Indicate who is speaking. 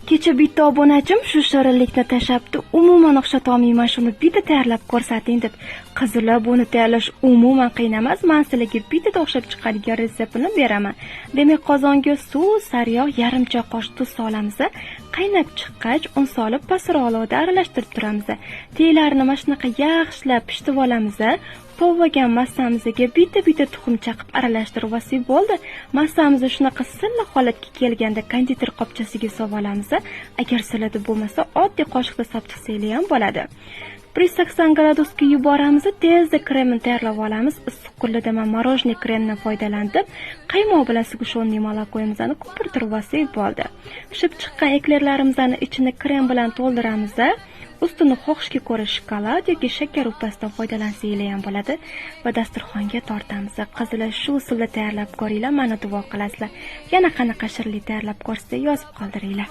Speaker 1: Kecha bitta obunachim shu shirinlikni tashabdi, umuman o'xshatolmayman, shuni bitta tayyorlab ko'rsating deb. Qizlar, buni tayyorlash umuman qiyin emas, men sizlarga bitta o'xshab chiqadigan retseptini beraman. Demak, qozonga suv, sariyog', yarim choy qoshiq tuz solamiz. Qaynab chiqqach, un solib pastroq olovda aralashtirib turamiz. Teylarni mana shunaqa yaxshilab pishitib olamiz. To'g'ragan massamizga bitta tuxum chaqib aralashtirib olsak bo'ldi. Massamizni shunaqa silliq holatga kelganda konditor qopchasiga solib olamiz. Agar silada bo'lmasa, oddiy qoshiqda solib chiqsanglar ham bo'ladi. 180 gradusga yuboramiz, tezda kremni tayyorlab olamiz. Issiq kunlarda men morojniy kremdan foydalandim. Qaymoq bilan sug'ushonli molaqoyimizni ko'pirtirib olsak bo'ldi. Pishib chiqqan eklerlarimizni ichini krem bilan to'ldiramiz. Ustini xohishga ko'ra shokolad yoki shakar upasidan foydalansanglar ham bo'ladi va dasturxonga tortamiz. Qizlar, shu usulda tayyorlab ko'ringlar, meni duo qilasizlar. Yana qanaqa shirinlik tayyorlab ko'rsatsa yozib qoldiringlar.